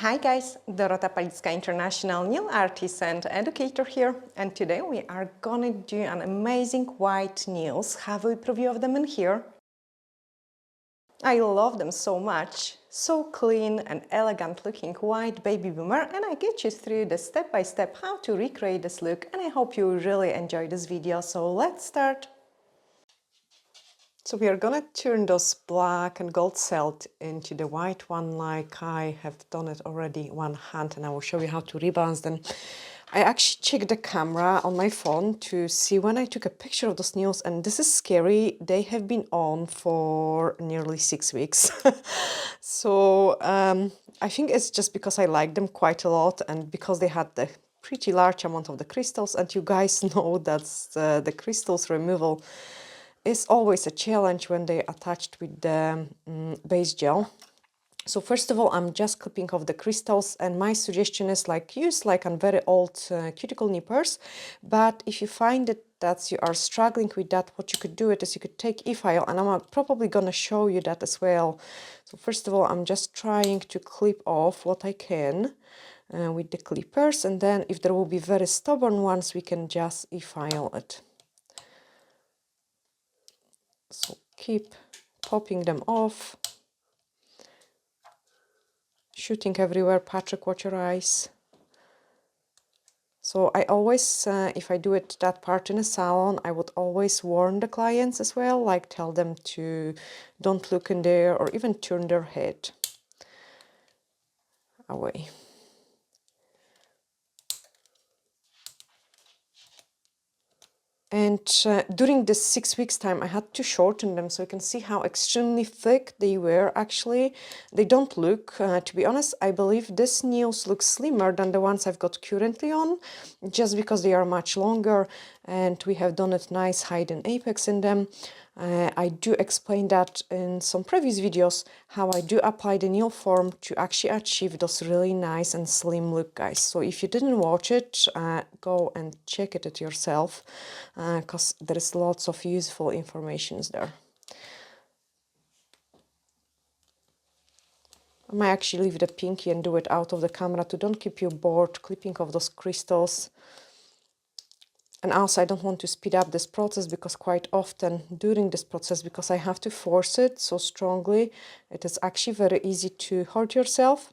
Hi guys, Dorota International nail artist and educator here, and today we are gonna do an amazing white nails. Have a preview of them in here. I love them so much. So clean and elegant looking white Babyboomer, and I get you through the step-by-step how to recreate this look, and I hope you really enjoy this video, so let's start. So we are gonna turn those black and gold celt into the white one like I have done it already one hand, and I will show you how to rebalance them. I actually checked the camera on my phone to see when I took a picture of those nails, and this is scary. They have been on for nearly 6 weeks. So I think it's just because I like them quite a lot and because they had the pretty large amount of the crystals, and you guys know that's the crystals removal is always a challenge when they're attached with the base gel. So first of all, I'm just clipping off the crystals, and my suggestion is use a very old cuticle nippers. But if you find that you are struggling with that, what you could do is you could take e-file, and I'm probably gonna show you that as well. So first of all, I'm just trying to clip off what I can with the clippers, and then if there will be very stubborn ones, we can just e-file it. So keep popping them off, shooting everywhere. Patrick, watch your eyes. So I always, if I do it that part in a salon, I would always warn the clients as well, like tell them to don't look in there or even turn their head away. And during this 6 weeks time, I had to shorten them, so you can see how extremely thick they were. Actually, they don't look, to be honest, I believe this nails look slimmer than the ones I've got currently on, just because they are much longer and we have done it nice height and apex in them. I do explain that in some previous videos, how I do apply the nail form to actually achieve those really nice and slim look, guys. So if you didn't watch it, go and check it yourself, because there is lots of useful information there. I might actually leave the pinky and do it out of the camera to don't keep you bored clipping off those crystals. And also I don't want to speed up this process, because quite often during this process, because I have to force it so strongly, it is actually very easy to hurt yourself,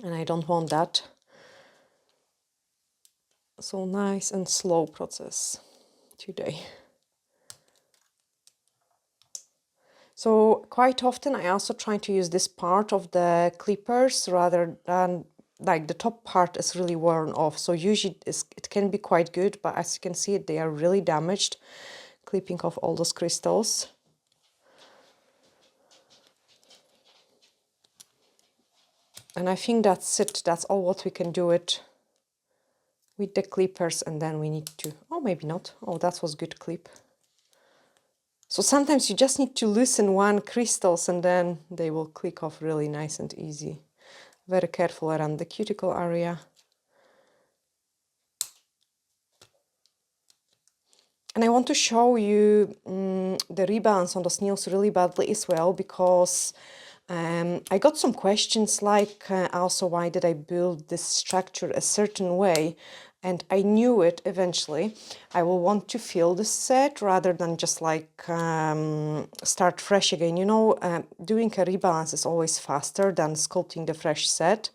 and I don't want that. So nice and slow process today. So quite often I also try to use this part of the clippers rather than like the top part is really worn off. So usually it can be quite good, but as you can see, they are really damaged, clipping off all those crystals. And I think that's it. That's all what we can do it with the clippers, and then we need to, oh, maybe not. Oh, that was good clip. So sometimes you just need to loosen one crystals and then they will click off really nice and easy. Very careful around the cuticle area. And I want to show you the rebalance on those nails really badly as well, because I got some questions like also why did I build this structure a certain way, and I knew it eventually. I will want to fill the set rather than just start fresh again. You know, doing a rebalance is always faster than sculpting the fresh set.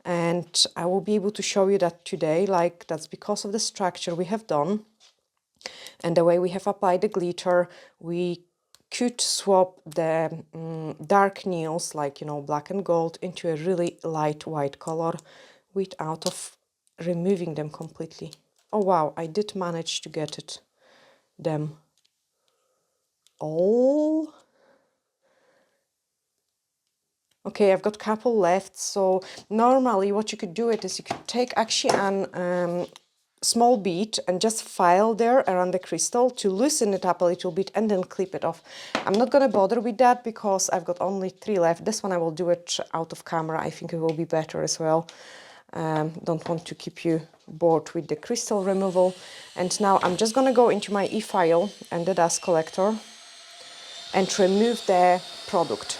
And I will be able to show you that today, like that's because of the structure we have done. And the way we have applied the glitter, we could swap the dark nails, like, you know, black and gold, into a really light white color without of removing them completely. Oh wow, I did manage to get them all. Okay, I've got a couple left. So normally what you could do is you could take actually an small bead and just file there around the crystal to loosen it up a little bit and then clip it off. I'm not gonna bother with that because I've got only 3 left. This one I will do it out of camera. I think it will be better as well. Don't want to keep you bored with the crystal removal. And now I'm just gonna go into my e-file and the dust collector and remove the product.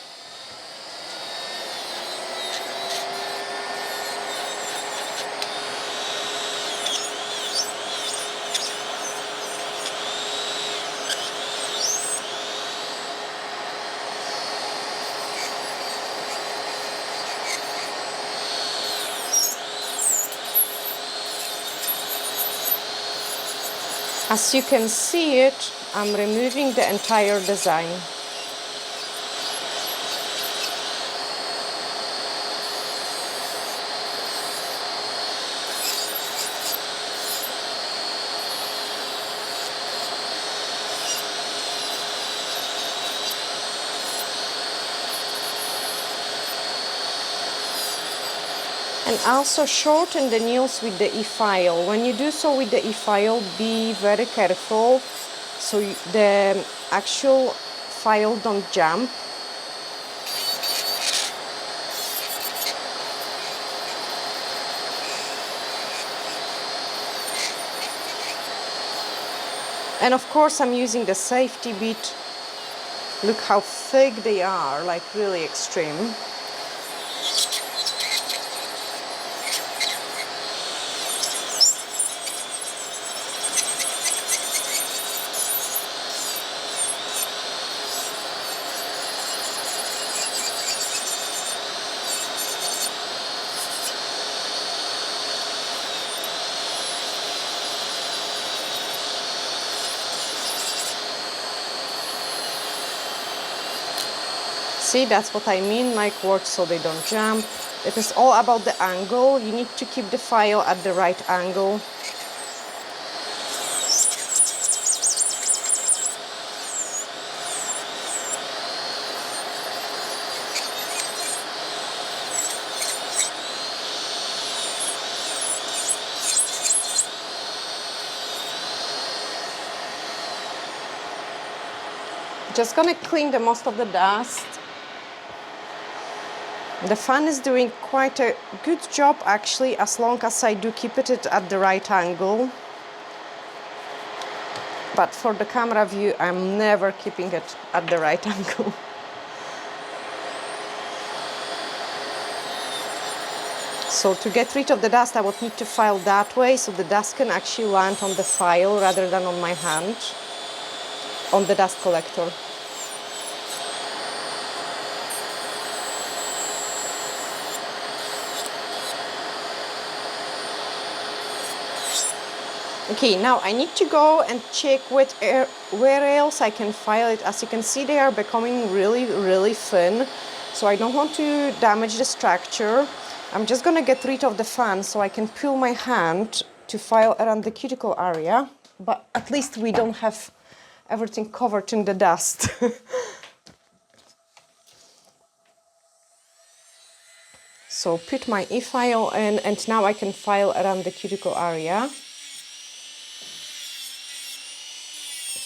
As you can see it, I'm removing the entire design. And also shorten the nails with the e-file. When you do so with the e-file, be very careful so the actual file don't jump. And of course I'm using the safety bit. Look how thick they are, like really extreme. See, that's what I mean, like work so they don't jump. It is all about the angle. You need to keep the file at the right angle. Just gonna clean the most of the dust. The fan is doing quite a good job actually, as long as I do keep it at the right angle. But for the camera view, I'm never keeping it at the right angle. So to get rid of the dust, I would need to file that way so the dust can actually land on the file rather than on my hand, on the dust collector. Okay, now I need to go and check where else I can file it. As you can see, they are becoming really thin, so I don't want to damage the structure. I'm just gonna get rid of the fan so I can pull my hand to file around the cuticle area, but at least we don't have everything covered in the dust. So put my e-file in, and now I can file around the cuticle area.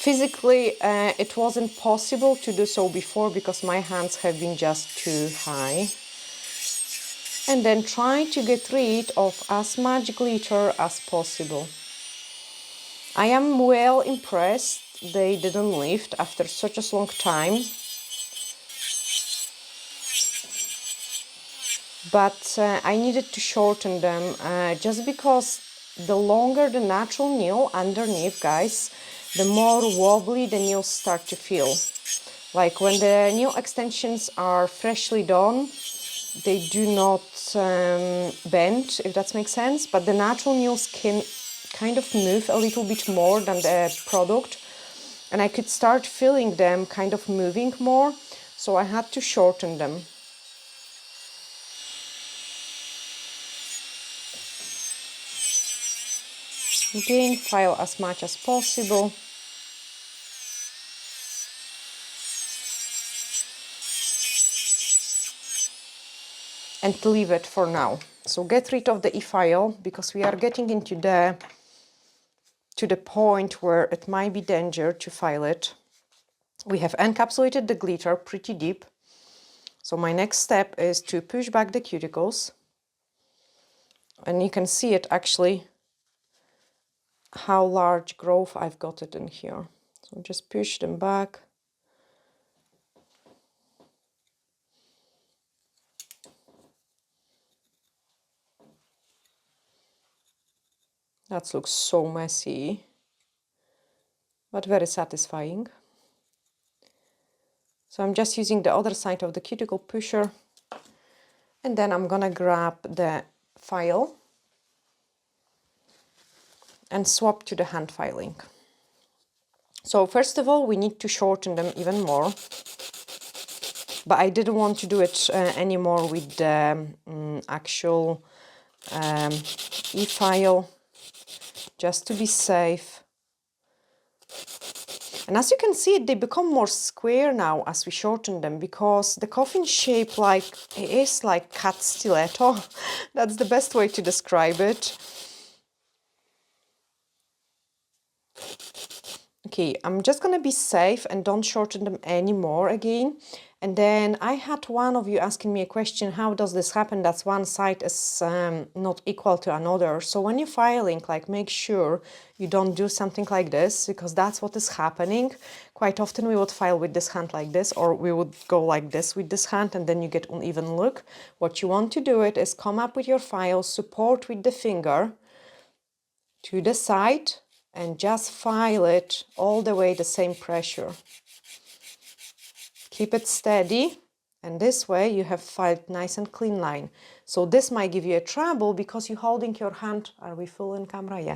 Physically, it wasn't possible to do so before because my hands have been just too high. And then try to get rid of as much glitter as possible. I am well impressed they didn't lift after such a long time. But I needed to shorten them just because the longer the natural nail underneath, guys, the more wobbly the nails start to feel. Like when the nail extensions are freshly done, they do not bend, if that makes sense, but the natural nails can kind of move a little bit more than the product, and I could start feeling them kind of moving more, so I had to shorten them. Again, file as much as possible. And leave it for now. So get rid of the e-file because we are getting into to the point where it might be danger to file it. We have encapsulated the glitter pretty deep. So my next step is to push back the cuticles. And you can see it actually, how large growth I've got it in here. So just push them back. That looks so messy, but very satisfying. So I'm just using the other side of the cuticle pusher, and then I'm gonna grab the file and swap to the hand filing. So first of all, we need to shorten them even more. But I didn't want to do it anymore with the actual e-file, just to be safe. And as you can see, they become more square now as we shorten them, because the coffin shape, like, it is like cat stiletto. That's the best way to describe it. Okay, I'm just gonna be safe and don't shorten them anymore again. And then I had one of you asking me a question, how does this happen? That's one side is not equal to another. So when you're filing, like, make sure you don't do something like this, because that's what is happening. Quite often we would file with this hand like this, or we would go like this with this hand, and then you get uneven look. What you want to do it is come up with your file, support with the finger to the side, and just file it all the way the same pressure. Keep it steady, and this way you have filed nice and clean line. So this might give you a trouble because you're holding your hand. Are we full in camera? Yeah.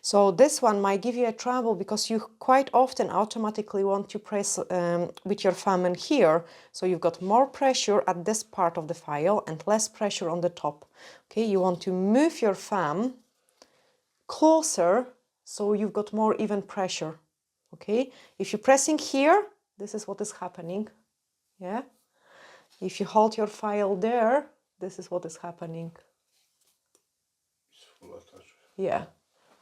So this one might give you a trouble because you quite often automatically want to press with your thumb in here. So you've got more pressure at this part of the file and less pressure on the top. Okay, you want to move your thumb closer, so you've got more even pressure. Okay, if you're pressing here, this is what is happening. Yeah, if you hold your file there, this is what is happening. Yeah.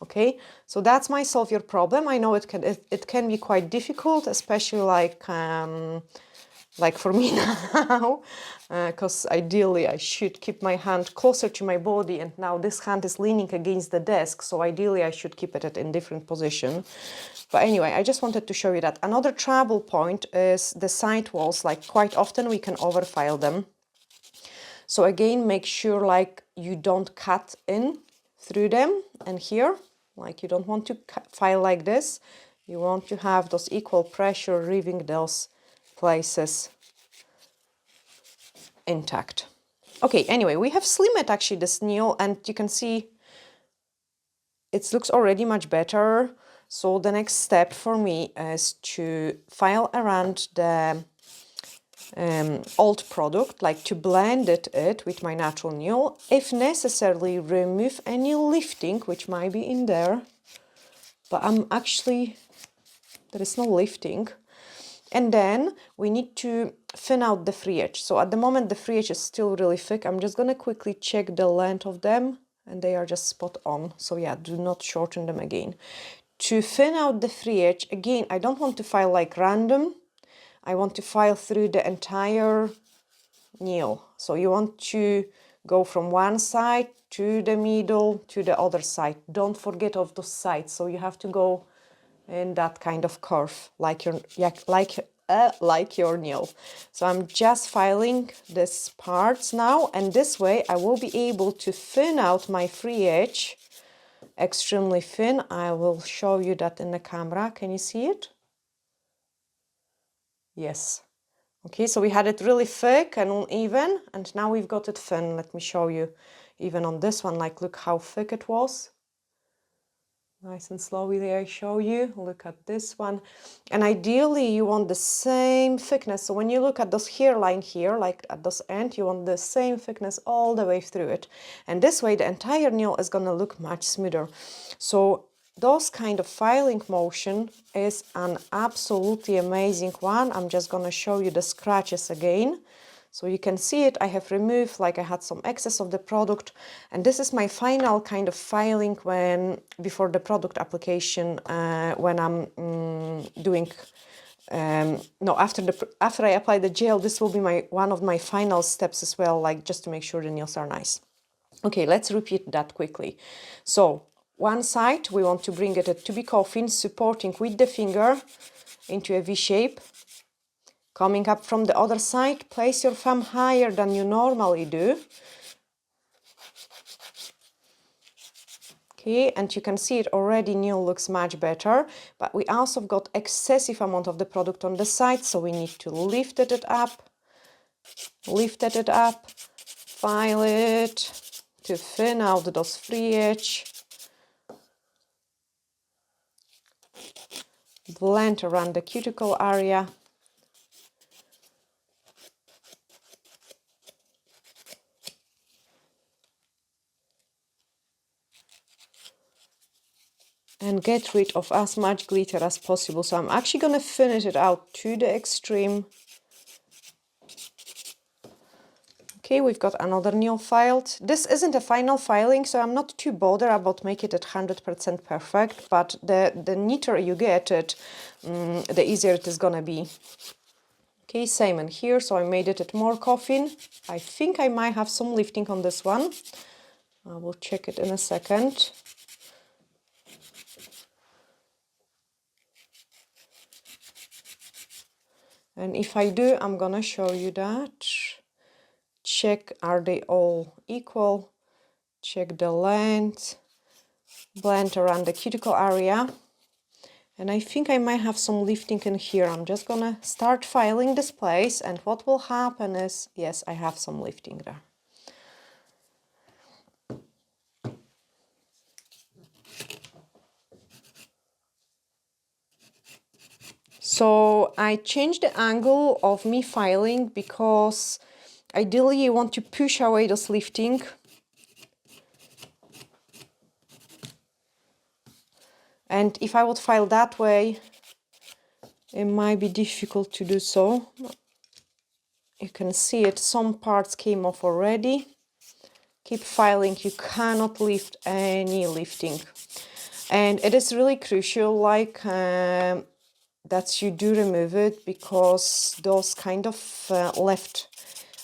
Okay, so that's might solve your problem. I know it can be quite difficult, especially like for me now, because ideally I should keep my hand closer to my body, and now this hand is leaning against the desk, so ideally I should keep it in different position. But anyway, I just wanted to show you that. Another trouble point is the side walls. Like, quite often we can overfile them. So again, make sure like you don't cut in through them, and here, like, you don't want to file like this. You want to have those equal pressure, leaving those places intact. Okay, anyway, we have slimmed actually this nail, and you can see it looks already much better. So the next step for me is to file around the old product, like to blend it with my natural nail. If necessarily, remove any lifting which might be in there, but there is no lifting. And then we need to thin out the free edge. So at the moment the free edge is still really thick. I'm just gonna quickly check the length of them, and they are just spot on. So yeah, do not shorten them again. To thin out the free edge, again, I don't want to file like random. I want to file through the entire nail. So you want to go from one side to the middle to the other side. Don't forget of those sides. So you have to go in that kind of curve, like your nail. So I'm just filing these parts now, and this way I will be able to thin out my free edge extremely thin. I will show you that in the camera. Can you see it? Yes. Okay, so we had it really thick and uneven, and now we've got it thin. Let me show you even on this one, like, look how thick it was. Nice and slowly I show you. Look at this one. And ideally you want the same thickness. So when you look at this hairline here, like at this end, you want the same thickness all the way through it. And this way the entire nail is gonna look much smoother. So those kind of filing motion is an absolutely amazing one. I'm just gonna show you the scratches again. So you can see it, I have removed, like, I had some excess of the product, and this is my final kind of filing before the product application, when I'm doing, no, after I apply the gel, this will be one of my final steps as well, like, just to make sure the nails are nice. Okay, let's repeat that quickly. So one side, we want to bring it to be coffin, supporting with the finger into a V shape. Coming up from the other side, place your thumb higher than you normally do. Okay, and you can see it already, nail looks much better, but we also got excessive amount of the product on the side, so we need to lift it up, file it to thin out those free edge. blend around the cuticle area. And get rid of as much glitter as possible. So I'm actually going to finish it out to the extreme. Okay, we've got another nail filed. This isn't a final filing, so I'm not too bothered about making it 100% perfect, but the neater you get it, the easier it is gonna be. Okay, same in here, so I made it more coffin. I think I might have some lifting on this one. I will check it in a second. And if I do, I'm gonna show you that. Check, are they all equal? Check the length, blend around the cuticle area. And I think I might have some lifting in here. I'm just gonna start filing this place, and what will happen is, yes, I have some lifting there. So I changed the angle of me filing because ideally you want to push away this lifting. And if I would file that way, it might be difficult to do so. You can see it, some parts came off already. Keep filing, you cannot lift any lifting. And it is really crucial, like, that you do remove it, because those kind of left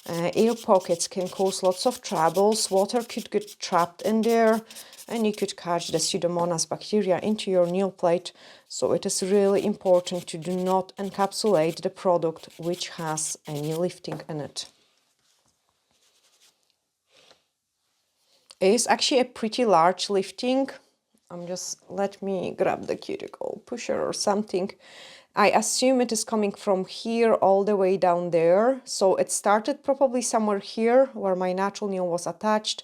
air pockets can cause lots of troubles. Water could get trapped in there, and you could catch the Pseudomonas bacteria into your nail plate. So it is really important to do not encapsulate the product which has any lifting in it. It is actually a pretty large lifting. Let me grab the cuticle pusher or something. I assume it is coming from here all the way down there. So it started probably somewhere here where my natural nail was attached.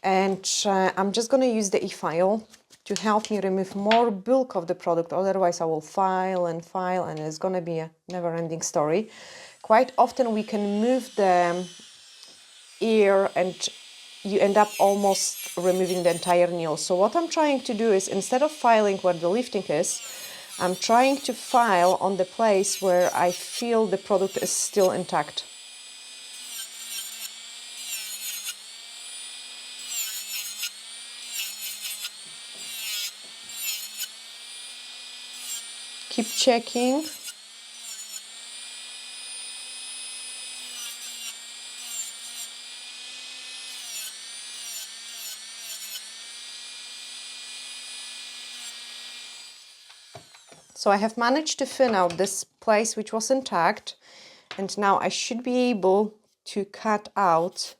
And I'm just going to use the e-file to help me remove more bulk of the product. Otherwise I will file, and it's going to be a never-ending story. Quite often we can move the ear and you end up almost removing the entire nail. So what I'm trying to do is, instead of filing where the lifting is, I'm trying to file on the place where I feel the product is still intact. Keep checking. So I have managed to thin out this place which was intact, and now I should be able to cut out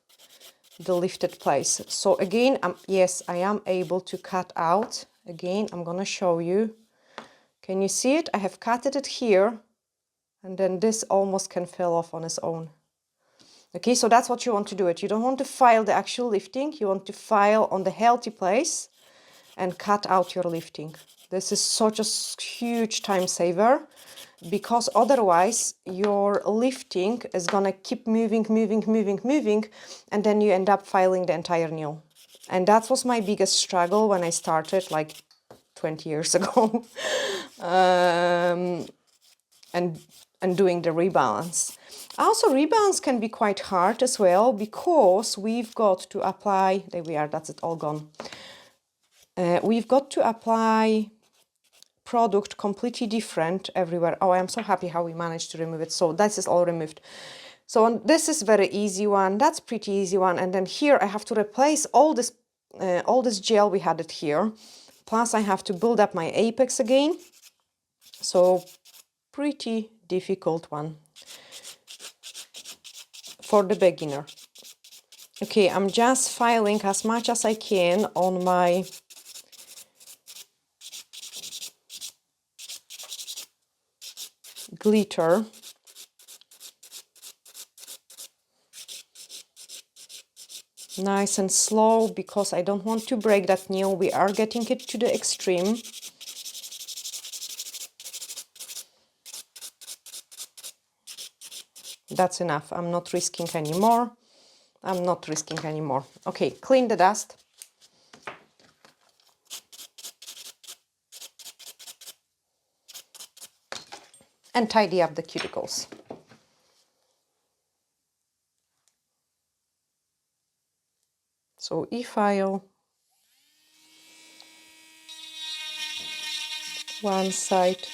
the lifted place. So again, yes, I am able to cut out. Again, I'm gonna show you. Can you see it? I have cutted it here, and then this almost can fall off on its own. Okay, so that's what you want to do it. You don't want to file the actual lifting, you want to file on the healthy place and cut out your lifting. This is such a huge time saver, because otherwise your lifting is gonna keep moving, and then you end up filing the entire nail. And that was my biggest struggle when I started like 20 years ago. and doing the rebalance. Also, rebalance can be quite hard as well, because we've got to apply, there we are, that's it, all gone. We've got to apply product completely different everywhere. Oh, I'm so happy how we managed to remove it. So this is all removed. So this is very easy one, that's pretty easy one. And then here I have to replace all this gel we had it here. Plus I have to build up my apex again. So pretty difficult one for the beginner. Okay, I'm just filing as much as I can on my glitter. Nice and slow, because I don't want to break that nail. We are getting it to the extreme. That's enough. I'm not risking anymore. I'm not risking anymore. Okay, clean the dust. And tidy up the cuticles. So e-file, one side,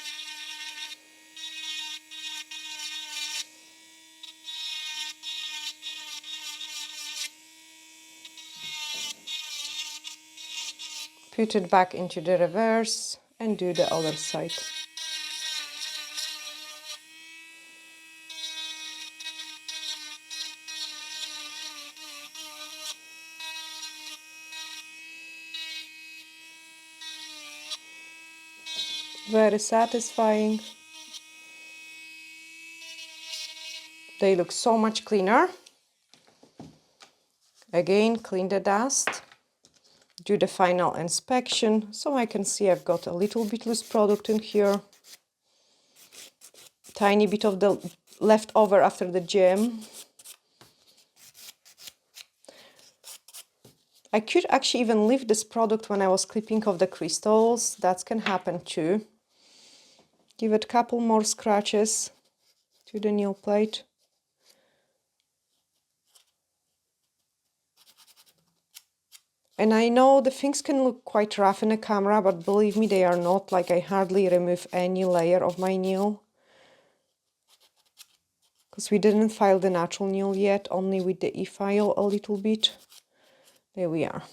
put it back into the reverse and do the other side. Very satisfying. They look so much cleaner. Again, clean the dust. Do the final inspection. So I can see I've got a little bit loose product in here. Tiny bit of the leftover after the gem. I could actually even leave this product when I was clipping off the crystals. That can happen too. Give it a couple more scratches to the nail plate. And I know the things can look quite rough in the camera, but believe me, they are not. Like, I hardly remove any layer of my nail. Because we didn't file the natural nail yet, only with the e-file a little bit. There we are.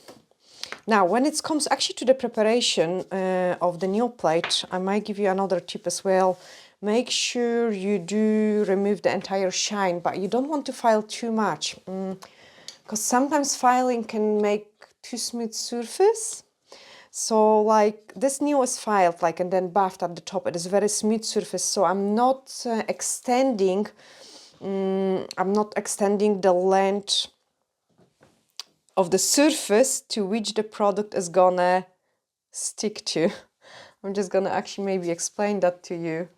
Now, when it comes actually to the preparation of the nail plate, I might give you another tip as well. Make sure you do remove the entire shine, but you don't want to file too much. Because sometimes filing can make too smooth surface. So like this nail is filed like and then buffed at the top. It is very smooth surface. So I'm not extending the length of the surface to which the product is gonna stick to. I'm just gonna actually maybe explain that to you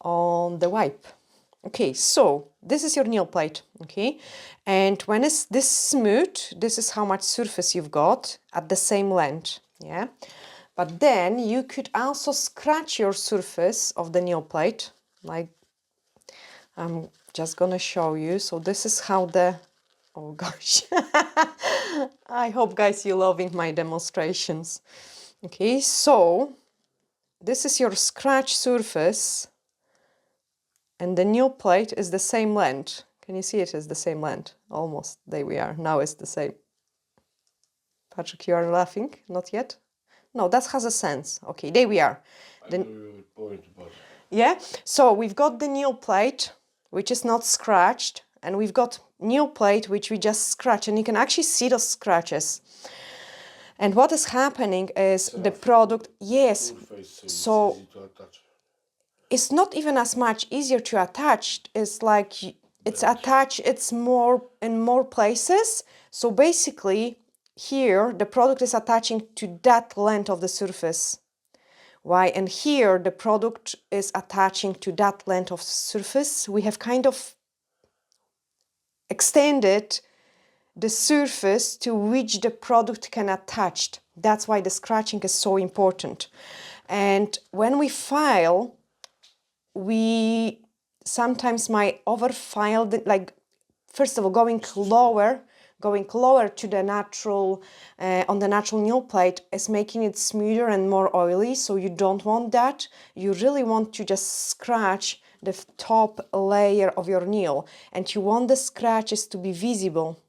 on the wipe. Okay, so this is your nail plate, okay? And when it's this smooth, this is how much surface you've got at the same length, yeah? But then you could also scratch your surface of the nail plate, like I'm just gonna show you. So this is how the, oh gosh. I hope guys you're loving my demonstrations. Okay, so this is your scratch surface. And the nail plate is the same length. Can you see it is the same length? Almost. There we are. Now it's the same. Patrick, you are laughing? Not yet? No, that has a sense. Okay, there we are. Yeah, so we've got the nail plate, which is not scratched. And we've got nail plate, which we just scratch. And you can actually see those scratches. And what is happening is the product, yes, so it's not even as much easier to attach. It's like it's attached, it's more in more places. So basically here the product is attaching to that length of the surface. Why? And here the product is attaching to that length of surface. We have kind of extended the surface to which the product can attach. That's why the scratching is so important. And when we file, we sometimes might overfile, like first of all going lower to the natural, on the natural nail plate is making it smoother and more oily. So you don't want that. You really want to just scratch the top layer of your nail, and you want the scratches to be visible.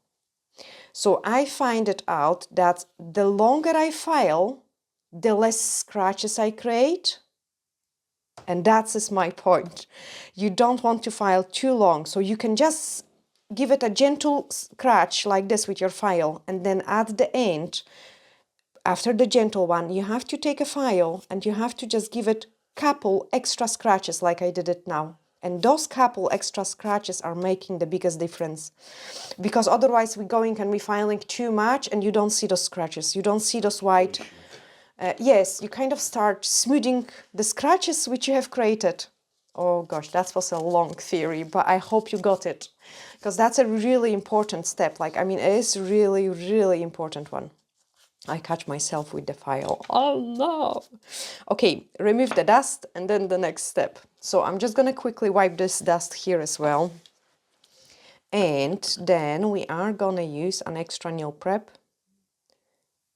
So I find it out that the longer I file, the less scratches I create. And that's my point. You don't want to file too long, so you can just give it a gentle scratch like this with your file, and then at the end, after the gentle one, you have to take a file and you have to just give it couple extra scratches like I did it now. And those couple extra scratches are making the biggest difference. Because otherwise we're going and we're filing too much and you don't see those scratches. You don't see those white. Yes, you kind of start smoothing the scratches which you have created. Oh gosh, that was a long theory, but I hope you got it, because that's a really important step. Like, I mean, it is really, really important one. I catch myself with the file. Oh no. Okay, remove the dust and then the next step. So I'm just gonna quickly wipe this dust here as well. And then we are gonna use an extra nail prep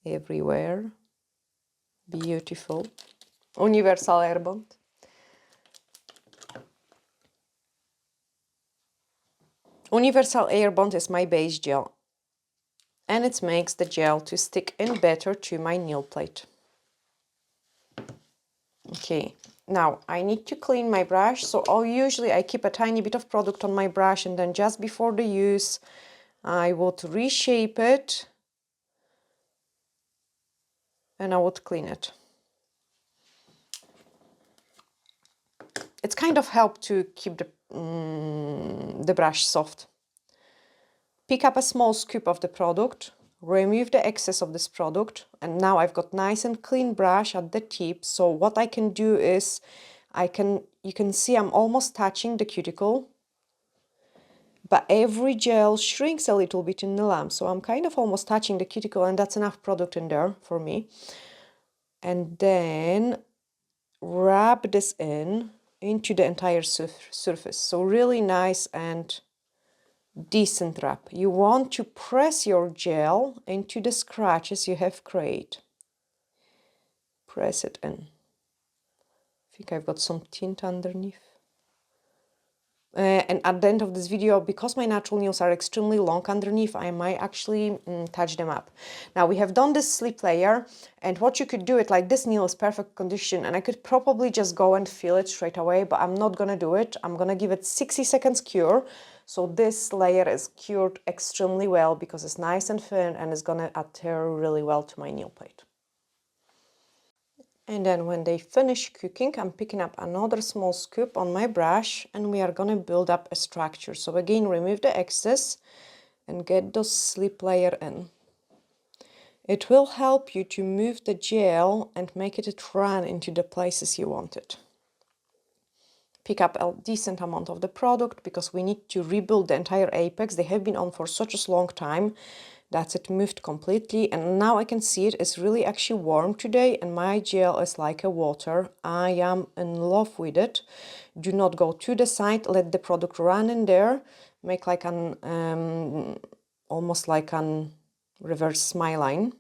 everywhere. Beautiful. Universal Air Bond. Universal Air Bond is my base gel, and it makes the gel to stick in better to my nail plate. Okay, now I need to clean my brush, so usually I keep a tiny bit of product on my brush, and then just before the use I would reshape it and I would clean it. It's kind of help to keep the brush soft. Pick up a small scoop of the product, remove the excess of this product, and now I've got nice and clean brush at the tip. So what I can do is you can see I'm almost touching the cuticle, but every gel shrinks a little bit in the lamp, so I'm kind of almost touching the cuticle, and that's enough product in there for me. And then rub this into the entire surface, so really nice and decent wrap. You want to press your gel into the scratches you have created. Press it in. I think I've got some tint underneath. And at the end of this video, because my natural nails are extremely long underneath, I might actually touch them up. Now we have done this slip layer, and what you could do it, like this nail is perfect condition, and I could probably just go and fill it straight away, but I'm not gonna do it. I'm gonna give it 60 seconds cure. So this layer is cured extremely well because it's nice and thin and it's gonna adhere really well to my nail plate. And then when they finish cooking, I'm picking up another small scoop on my brush and we are going to build up a structure. So again, remove the excess and get those slip layer in. It will help you to move the gel and make it run into the places you want it. Pick up a decent amount of the product because we need to rebuild the entire apex. They have been on for such a long time. That's it, moved completely, and now I can see it's really actually warm today, and my gel is like a water. I am in love with it. Do not go to the side, let the product run in there, make like an almost like an reverse smile line,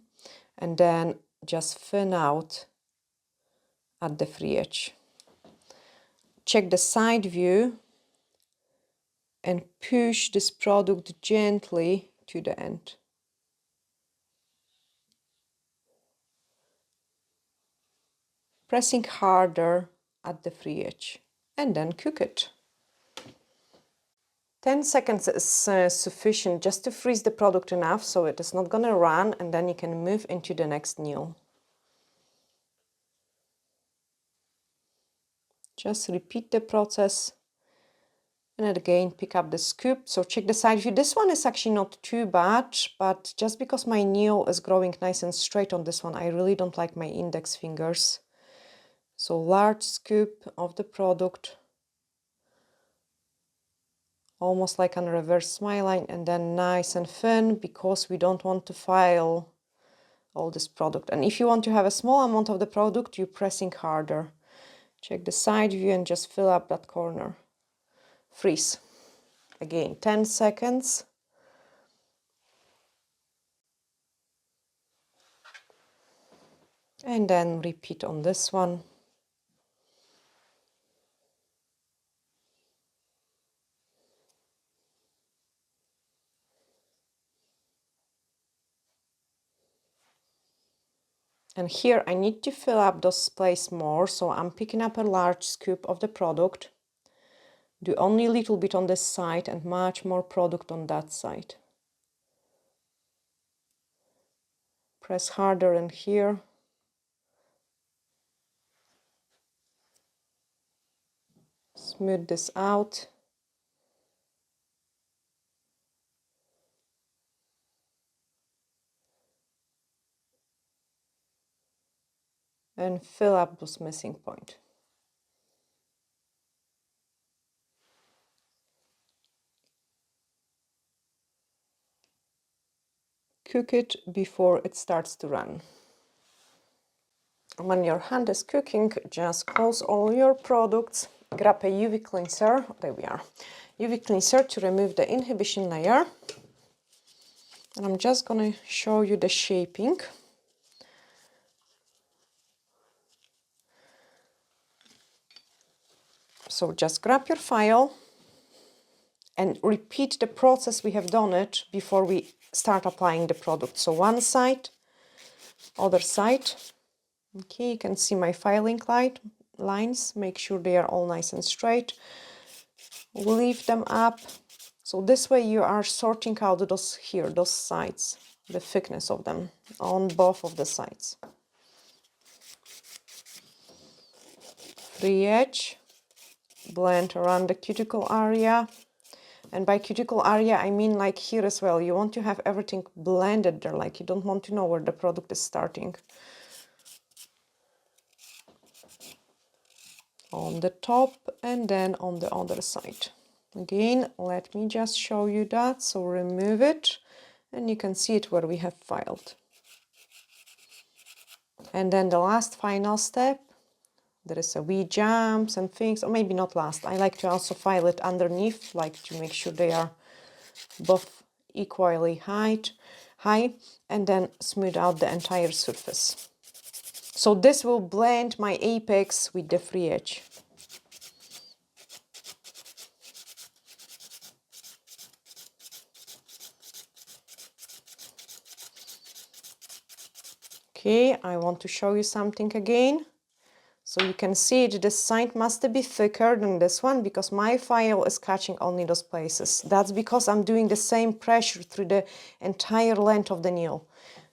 and then just thin out at the free edge. Check the side view and push this product gently to the end. Pressing harder at the free edge, and then cook it. 10 seconds is sufficient just to freeze the product enough so it is not gonna run, and then you can move into the next nail. Just repeat the process, and again pick up the scoop. So check the side view. This one is actually not too bad, but just because my nail is growing nice and straight on this one, I really don't like my index fingers. So large scoop of the product, almost like a reverse smile line, and then nice and thin because we don't want to file all this product. And if you want to have a small amount of the product, you're pressing harder. Check the side view and just fill up that corner. Freeze. Again, 10 seconds. And then repeat on this one. And here I need to fill up those space more, so I'm picking up a large scoop of the product. Do only a little bit on this side and much more product on that side. Press harder in here. Smooth this out. And fill up those missing points. cook it before it starts to run. When your hand is cooking, just close all your products, grab a UV cleanser, there we are, UV cleanser to remove the inhibition layer. And I'm just going to show you the shaping. So just grab your file and repeat the process we have done it before we start applying the product. So one side, other side. Okay, you can see my filing lines. Make sure they are all nice and straight. Lift them up. So this way you are sorting out those sides, the thickness of them on both of the sides. Free edge, blend around the cuticle area. And by cuticle area, I mean like here as well. You want to have everything blended there, like you don't want to know where the product is starting. On the top and then on the other side. Again, let me just show you that. So remove it and you can see it where we have filed. And then the last final step, there is a wee jumps and things, or maybe not last. I like to also file it underneath, like to make sure they are both equally high, and then smooth out the entire surface. So this will blend my apex with the free edge. Okay, I want to show you something again. So you can see it, this side must be thicker than this one because my file is catching only those places. That's because I'm doing the same pressure through the entire length of the nail.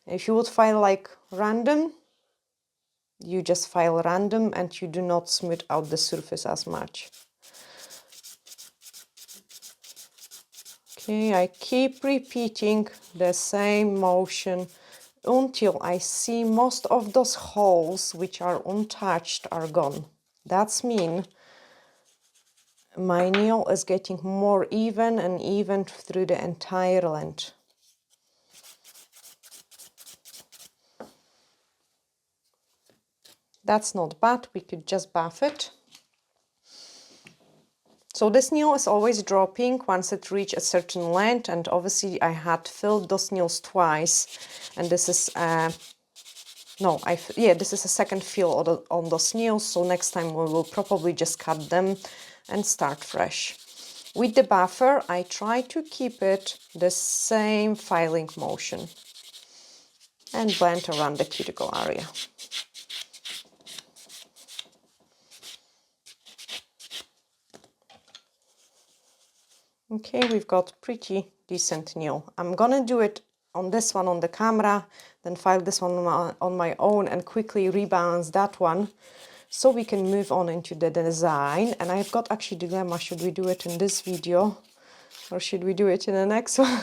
If you would file like random, you just file random and you do not smooth out the surface as much. Okay, I keep repeating the same motion until I see most of those holes which are untouched are gone. That's mean my nail is getting more even and even through the entire length. That's not bad, we could just buff it. So this nail is always dropping once it reaches a certain length, and obviously I had filled those nails twice, and this is this is a second fill on those nails, so next time we will probably just cut them and start fresh. With the buffer, I try to keep it the same filing motion and blend around the cuticle area. Okay, we've got pretty decent nail. I'm gonna do it on this one on the camera, then file this one on my own and quickly rebalance that one so we can move on into the design. And I've got actually dilemma, should we do it in this video or should we do it in the next one?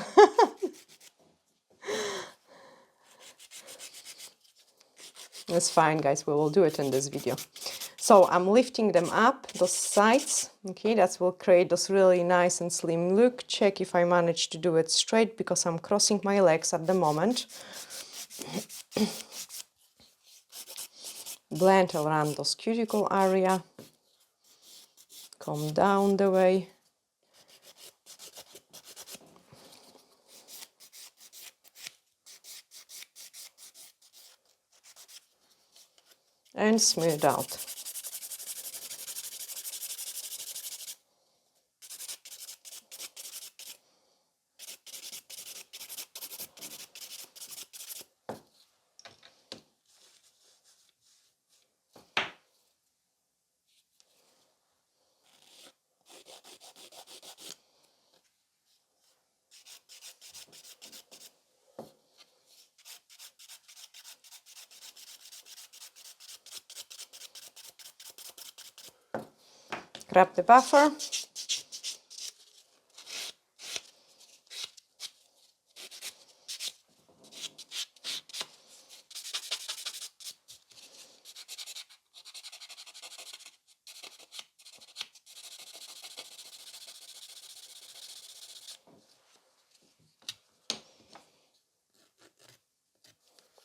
It's fine, guys, we will do it in this video. So I'm lifting them up, those sides, okay, that will create this really nice and slim look. Check if I manage to do it straight because I'm crossing my legs at the moment. Blend around those cuticle area, come down the way. And smooth out. Grab the buffer.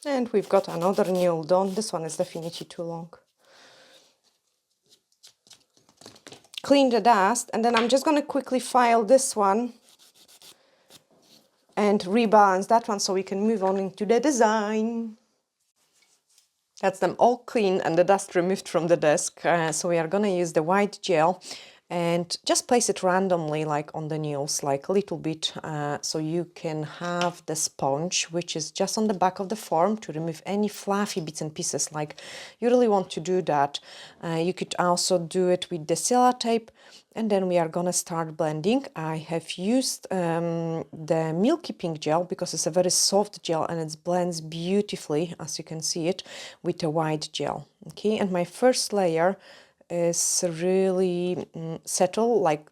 And we've got another nail done. This one is definitely too long. Clean the dust, and then I'm just going to quickly file this one and rebalance that one so we can move on into the design. That's them all clean and the dust removed from the desk. So we are going to use the white gel and just place it randomly, like on the nails, like a little bit, so you can have the sponge, which is just on the back of the form, to remove any fluffy bits and pieces. Like, you really want to do that. You could also do it with the sellotape, and then we are gonna start blending. I have used the Milky Pink gel because it's a very soft gel and it blends beautifully, as you can see it, with a white gel. Okay, and my first layer is really subtle, like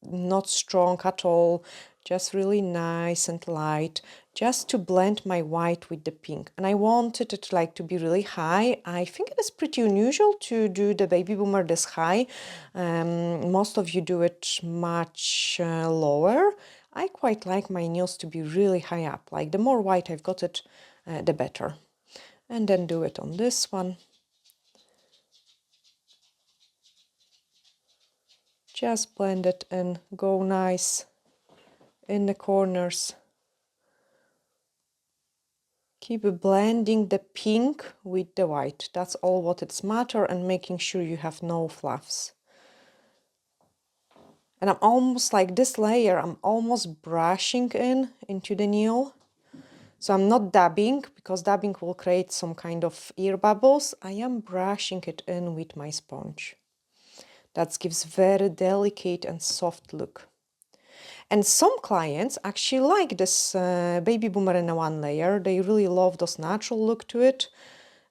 not strong at all, just really nice and light, just to blend my white with the pink. And I wanted it like to be really high. I think it is pretty unusual to do the Babyboomer this high. Most of you do it much lower. I quite like my nails to be really high up, like the more white I've got it, the better. And then do it on this one. Just blend it and go nice in the corners. Keep blending the pink with the white. That's all what it's matter, and making sure you have no fluffs. And I'm almost like this layer, I'm almost brushing into the nail. So I'm not dabbing, because dabbing will create some kind of air bubbles. I am brushing it in with my sponge. That gives very delicate and soft look. And some clients actually like this Babyboomer in a one layer. They really love this natural look to it,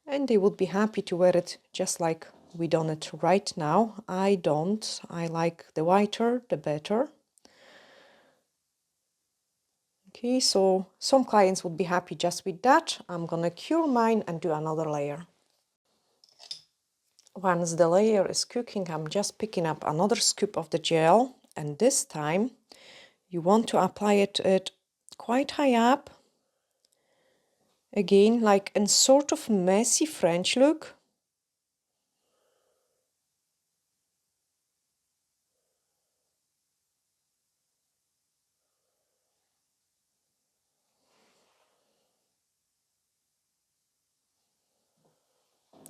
and they would be happy to wear it just like we done it right now. I don't. I like the whiter, the better. Okay, so some clients would be happy just with that. I'm gonna cure mine and do another layer. Once the layer is cooking, I'm just picking up another scoop of the gel, and this time you want to apply it quite high up. Again, like in sort of messy French look.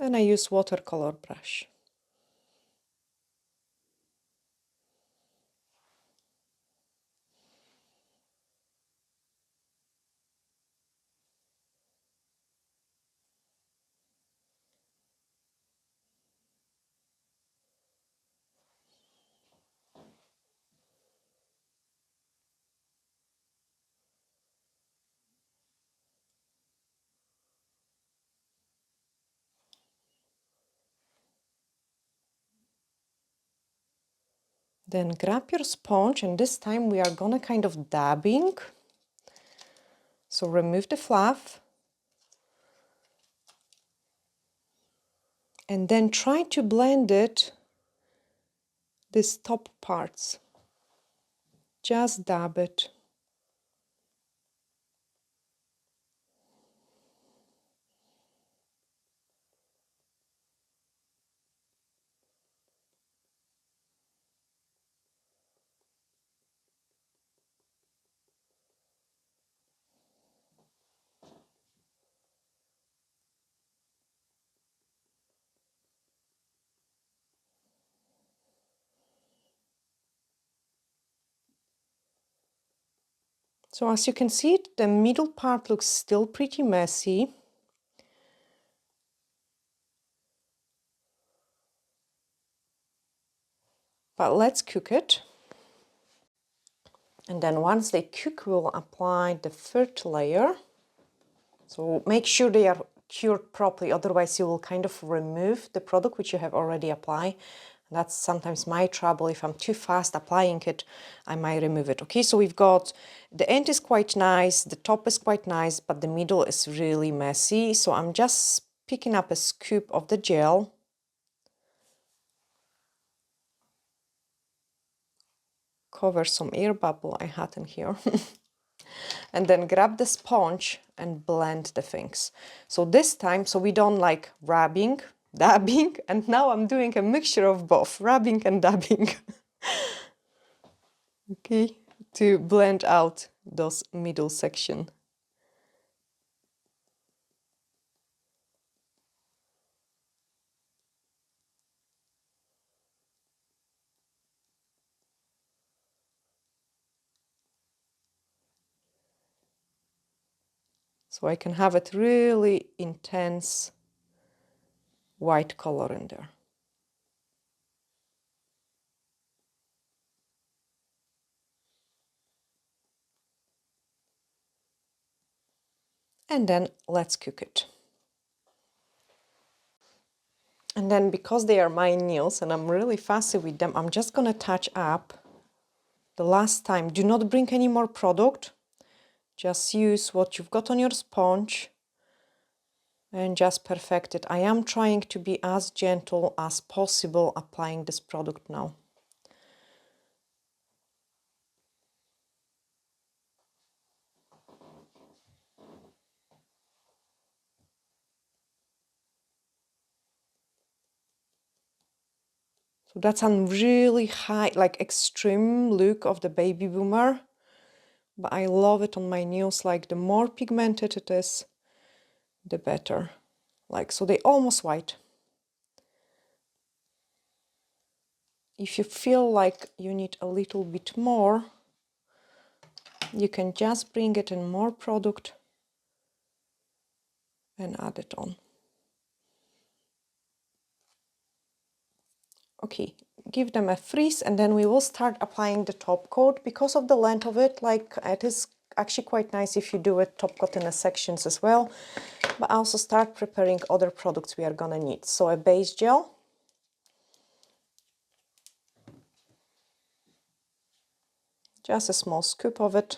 And I use watercolor brush. Then grab your sponge, and this time we are gonna kind of dabbing. So remove the fluff. And then try to blend it, these top parts. Just dab it. So as you can see, the middle part looks still pretty messy. But let's cook it. And then once they cook, we'll apply the third layer. So make sure they are cured properly, otherwise you will kind of remove the product which you have already applied. That's sometimes my trouble. If I'm too fast applying it, I might remove it. Okay, so we've got the end is quite nice, the top is quite nice, but the middle is really messy. So I'm just picking up a scoop of the gel. Cover some air bubble I had in here. and then grab the sponge and blend the things. So this time, so we don't like rubbing, dabbing, and now I'm doing a mixture of both, rubbing and dabbing. Okay, to blend out those middle section. So I can have it really intense white color in there. And then let's cook it. And then because they are my nails and I'm really fussy with them, I'm just gonna touch up the last time. Do not bring any more product. Just use what you've got on your sponge and just perfect it. I am trying to be as gentle as possible applying this product now. So that's a really high, like extreme look of the Babyboomer. But I love it on my nails, like the more pigmented it is, the better. Like, so they almost white. If you feel like you need a little bit more, you can just bring it in more product and add it on. Okay, give them a freeze and then we will start applying the top coat. Because of the length of it, like it is actually quite nice if you do it top coat in the sections as well, but also start preparing other products we are gonna need. So a base gel, just a small scoop of it,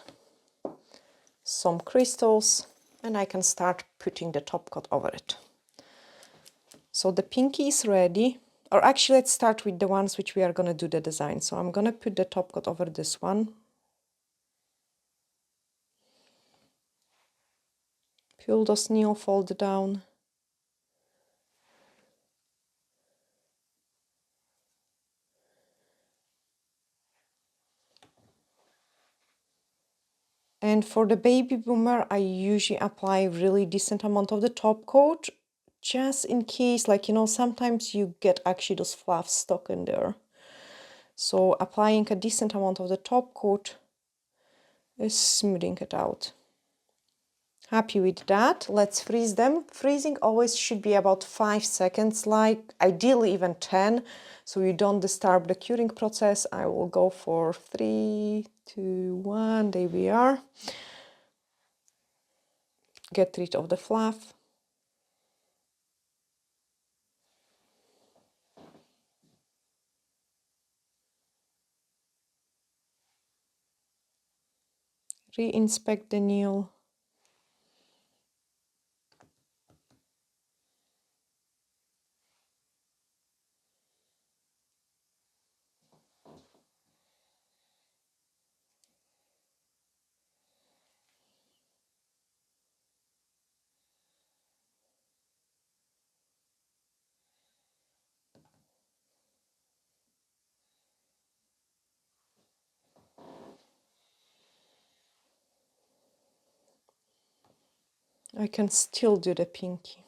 some crystals, and I can start putting the top coat over it. So the pinky is ready. Or actually, let's start with the ones which we are going to do the design. So I'm going to put the top coat over this one. Pull those nail fold down. And for the Babyboomer, I usually apply really decent amount of the top coat, just in case, like, you know, sometimes you get actually those fluffs stuck in there. So applying a decent amount of the top coat is smoothing it out. Happy with that. Let's freeze them. Freezing always should be about 5 seconds, like ideally even 10, so you don't disturb the curing process. I will go for 3, 2, 1. There we are. Get rid of the fluff. Re-inspect the nail. I can still do the pinky.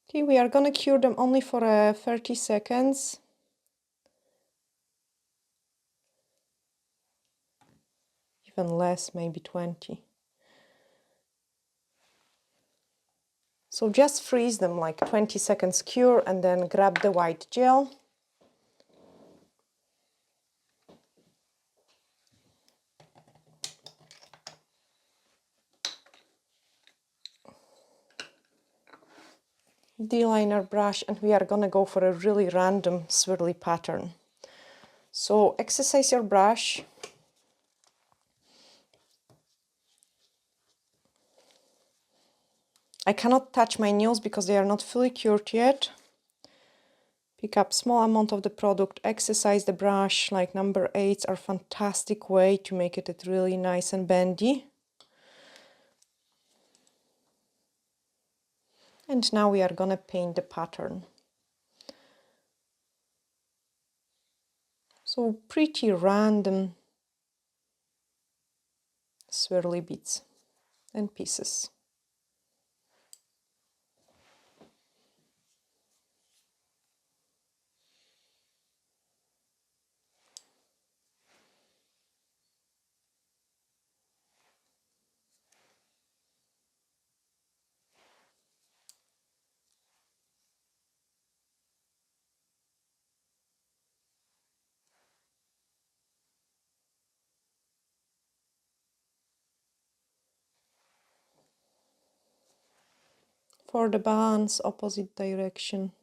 Okay, we are gonna cure them only for 30 seconds. Even less, maybe 20. So just freeze them like 20 seconds cure and then grab the white gel. D-liner brush, and we are gonna go for a really random swirly pattern. So exercise your brush. I cannot touch my nails because they are not fully cured yet, Pick up small amount of the product, exercise the brush, like number 8s are fantastic way to make it really nice and bendy. And now we are gonna paint the pattern. So pretty random swirly bits and pieces. For the balance, opposite direction.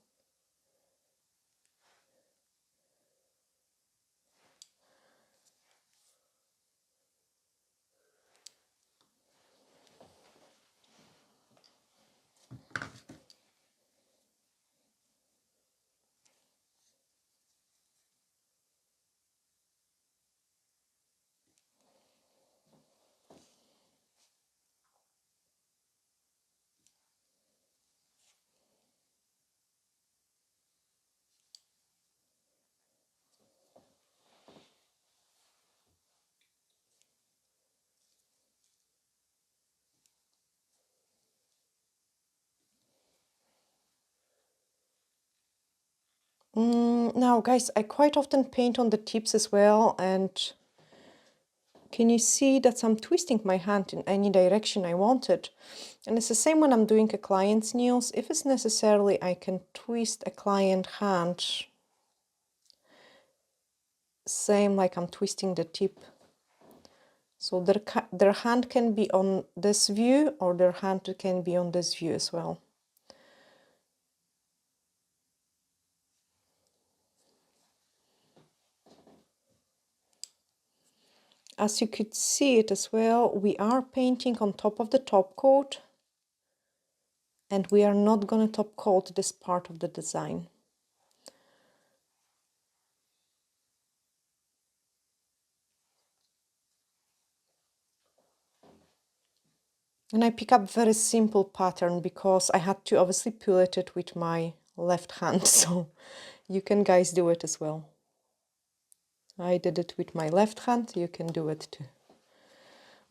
Now guys, I quite often paint on the tips as well, and can you see that I'm twisting my hand in any direction I wanted? And it's the same when I'm doing a client's nails. If it's necessarily, I can twist a client hand, same like I'm twisting the tip. So their hand can be on this view, or their hand can be on this view as well. As you could see it as well, we are painting on top of the top coat, and we are not going to top coat this part of the design. And I pick up very simple pattern because I had to obviously pilot it with my left hand, so you can guys do it as well. I did it with my left hand, you can do it too.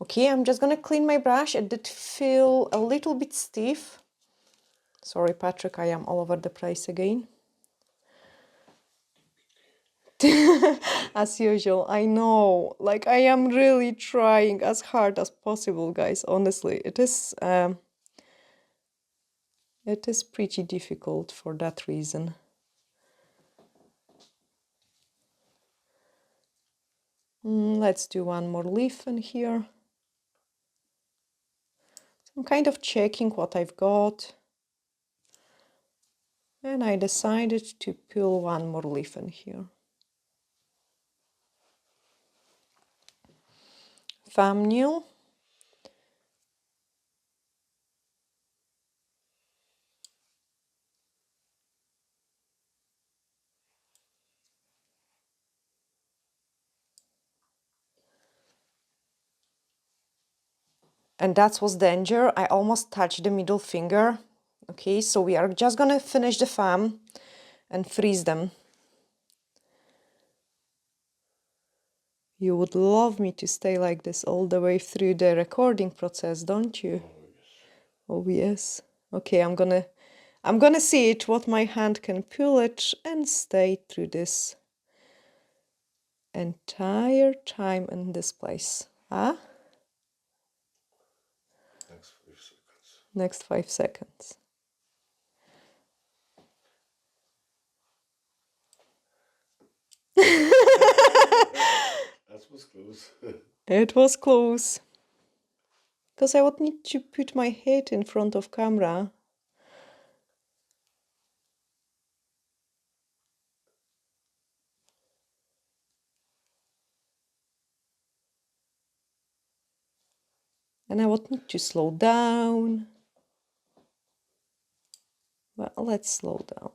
Okay, I'm just gonna clean my brush. It did feel a little bit stiff. Sorry, Patrick, I am all over the place again. As usual, I know. Like, I am really trying as hard as possible, guys. Honestly, it is pretty difficult for that reason. Let's do one more leaf in here. I'm kind of checking what I've got. And I decided to peel one more leaf in here. Thumbnail. And that was danger. I almost touched the middle finger. Okay, so we are just gonna finish the thumb and freeze them. You would love me to stay like this all the way through the recording process, don't you? Oh yes. Okay, I'm gonna see it, what my hand can pull it and stay through this entire time in this place. Ah? Next 5 seconds. That was close. It was close. Because I would need to put my head in front of camera. And I would need to slow down. Well, let's slow down.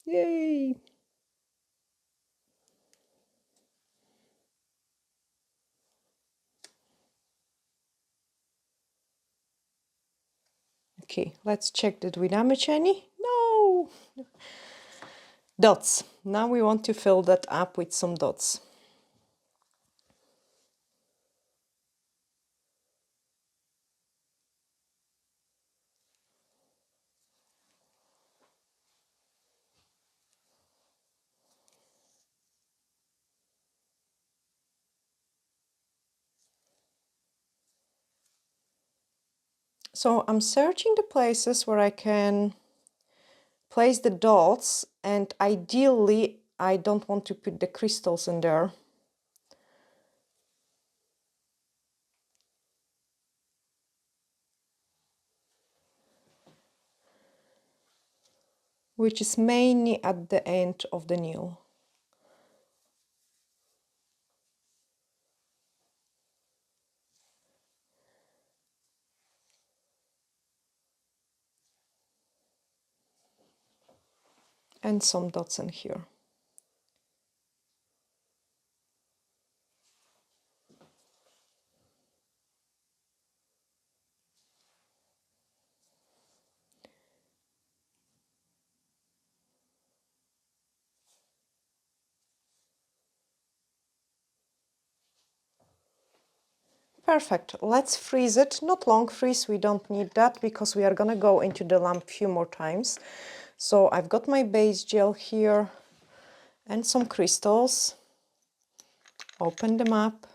Yay! Okay, let's check that we damage any. No! Dots. Now we want to fill that up with some dots. So I'm searching the places where I can place the dots, and ideally I don't want to put the crystals in there. Which is mainly at the end of the nail. And some dots in here. Perfect. Let's freeze it. Not long freeze, we don't need that because we are gonna go into the lamp a few more times. So I've got my base gel here and some crystals. Open them up.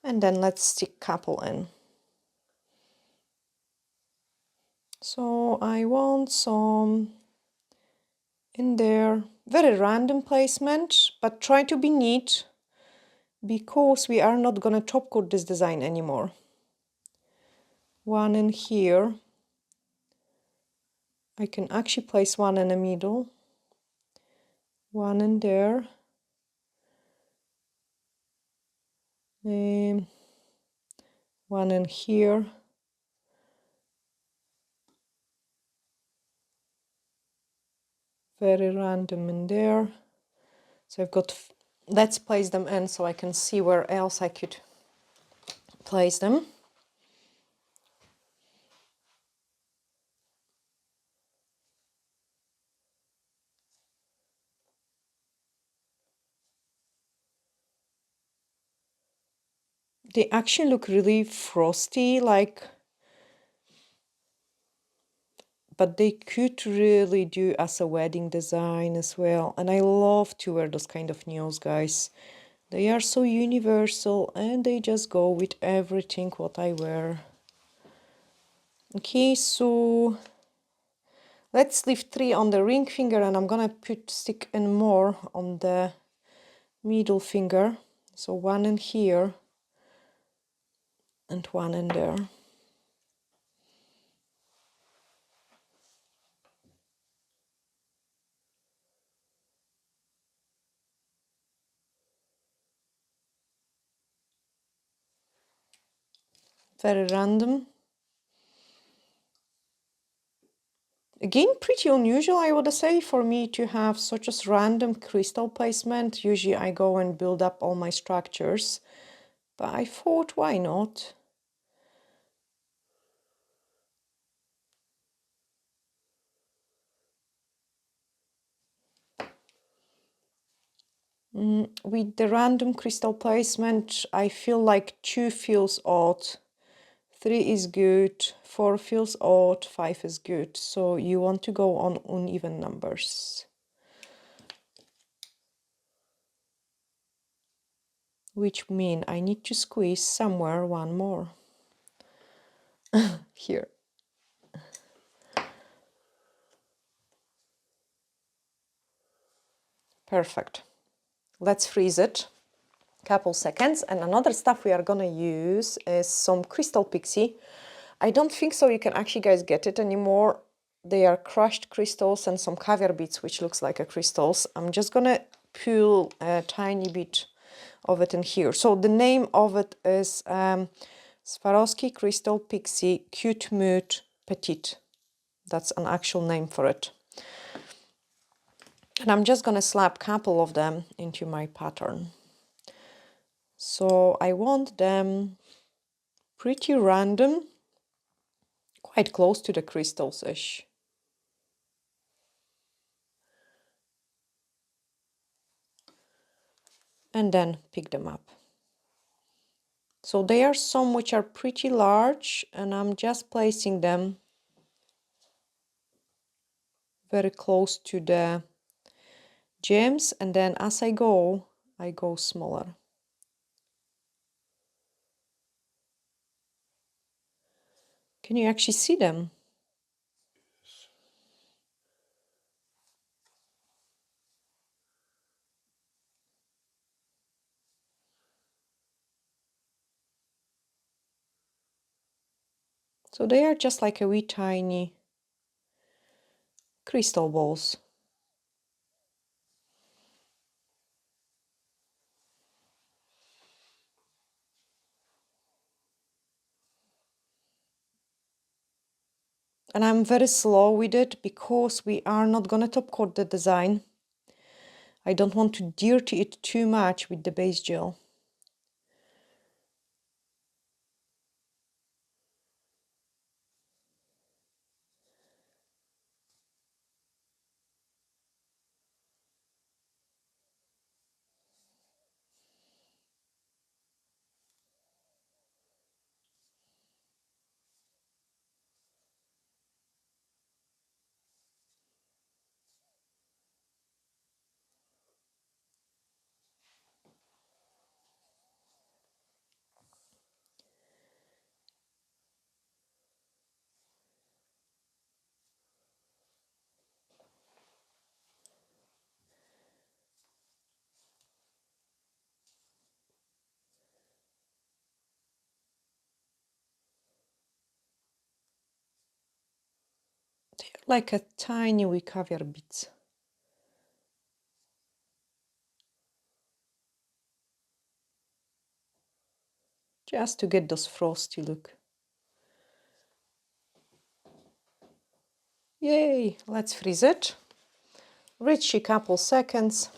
And then let's stick a couple in. So I want some in there. Very random placement, but try to be neat because we are not gonna top coat this design anymore. One in here. I can actually place one in the middle. One in there. One in here. Very random in there. So I've got, let's place them in so I can see where else I could place them. They actually look really frosty, like, but they could really do as a wedding design as well. And I love to wear those kind of nails, guys. They are so universal and they just go with everything what I wear. Okay, so let's leave 3 on the ring finger, and I'm gonna stick in more on the middle finger. So 1 in here and 1 in there. Very random. Again, pretty unusual, I would say, for me to have such a random crystal placement. Usually I go and build up all my structures, but I thought, why not? With the random crystal placement, I feel like 2 feels odd, 3 is good, 4 feels odd, 5 is good. So you want to go on uneven numbers. Which mean I need to squeeze somewhere 1 more. Here. Perfect. Let's freeze it. Couple seconds. And another stuff we are gonna use is some crystal pixie. I don't think so you can actually guys get it anymore. They are crushed crystals and some caviar beads, which looks like a crystals. I'm just gonna pull a tiny bit of it in here. So the name of it is Swarovski Crystal Pixie Cute Mood Petite. That's an actual name for it. And I'm just gonna slap a couple of them into my pattern. So I want them pretty random, quite close to the crystals-ish. And then pick them up. So there are some which are pretty large, and I'm just placing them very close to the gems, and then as I go smaller. Can you actually see them? So they are just like a wee tiny crystal balls. And I'm very slow with it because we are not gonna top coat the design. I don't want to dirty it too much with the base gel. They're like a tiny wee caviar bits. Just to get those frosty look. Yay, let's freeze it. Reach a couple seconds.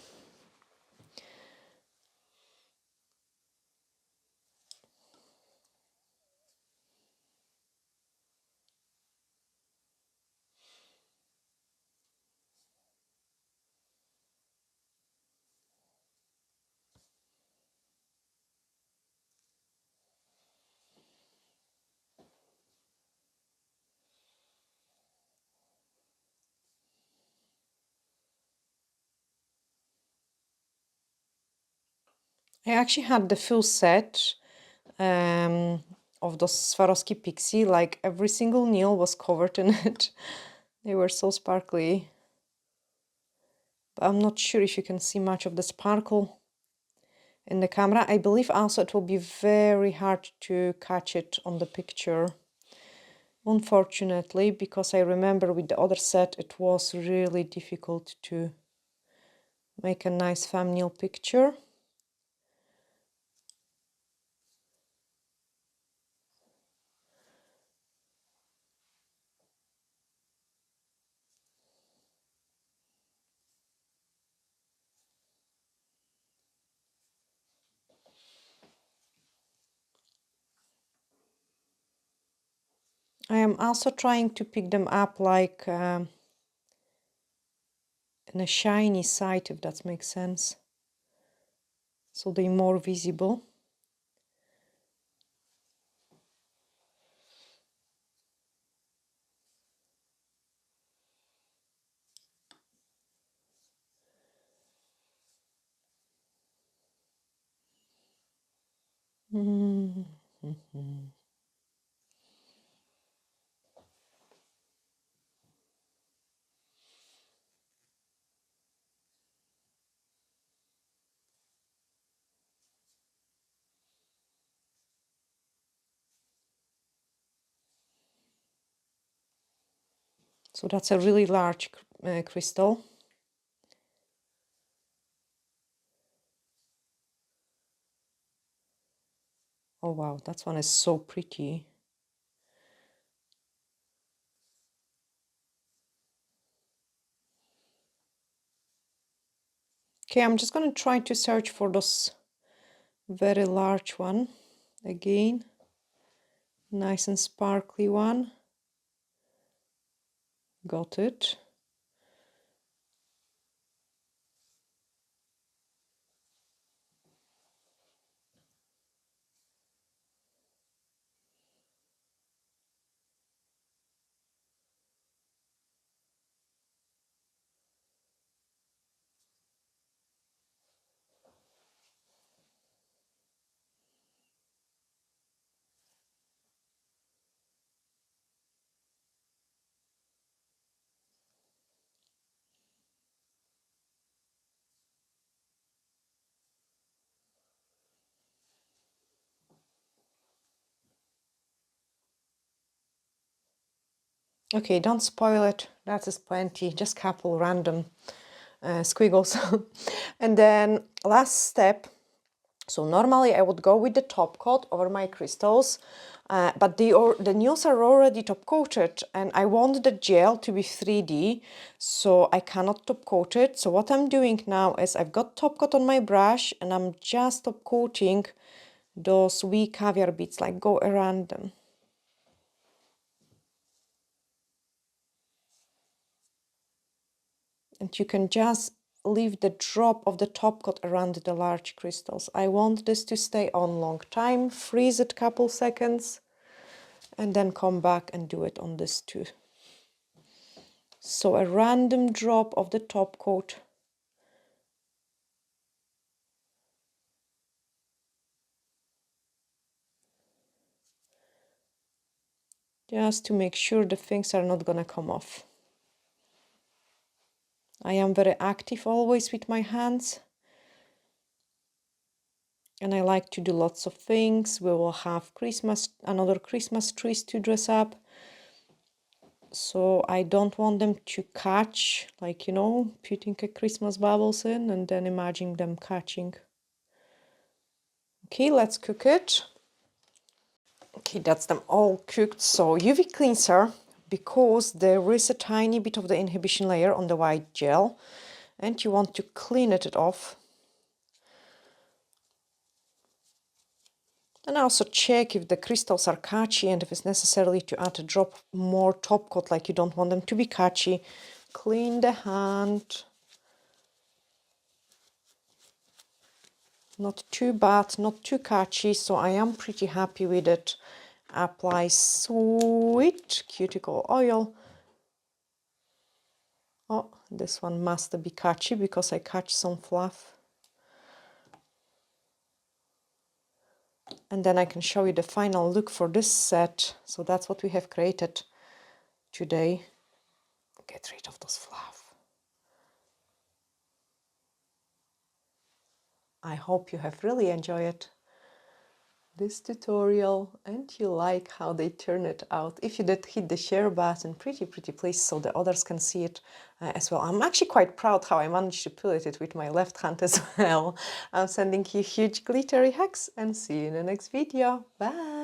I actually had the full set of those Swarovski Pixie, like every single nail was covered in it. They were so sparkly. But I'm not sure if you can see much of the sparkle in the camera. I believe also it will be very hard to catch it on the picture. Unfortunately, because I remember with the other set it was really difficult to make a nice thumbnail picture. I am also trying to pick them up like in a shiny side, if that makes sense. So they're more visible. Mm-hmm. So that's a really large crystal. Oh wow, that one is so pretty. Okay, I'm just going to try to search for those very large one again. Nice and sparkly one. Got it. Okay, don't spoil it. That is plenty. Just couple random squiggles. And then last step. So normally I would go with the top coat over my crystals, but the nails are already top coated and I want the gel to be 3D, so I cannot top coat it. So what I'm doing now is I've got top coat on my brush and I'm just top coating those wee caviar beads, like go around them. And you can just leave the drop of the top coat around the large crystals. I want this to stay on long time, freeze it couple seconds, and then come back and do it on this too. So a random drop of the top coat. Just to make sure the things are not gonna come off. I am very active always with my hands. And I like to do lots of things. We will have another Christmas trees to dress up. So I don't want them to catch, like, you know, putting a Christmas bubbles in and then imagining them catching. Okay, let's cook it. Okay, that's them all cooked. So UV cleanser, because there is a tiny bit of the inhibition layer on the white gel and you want to clean it off. And also check if the crystals are catchy and if it's necessary to add a drop more top coat, like you don't want them to be catchy. Clean the hand. Not too bad, not too catchy, so I am pretty happy with it. Apply sweet cuticle oil. Oh, this one must be catchy because I catch some fluff. And then I can show you the final look for this set. So that's what we have created today. Get rid of those fluff. I hope you have really enjoyed this tutorial and you like how they turn it out. If you did, hit the share button, pretty please, so the others can see it as well. I'm actually quite proud how I managed to pull it with my left hand as well. I'm sending you huge glittery hugs and see you in the next video. Bye!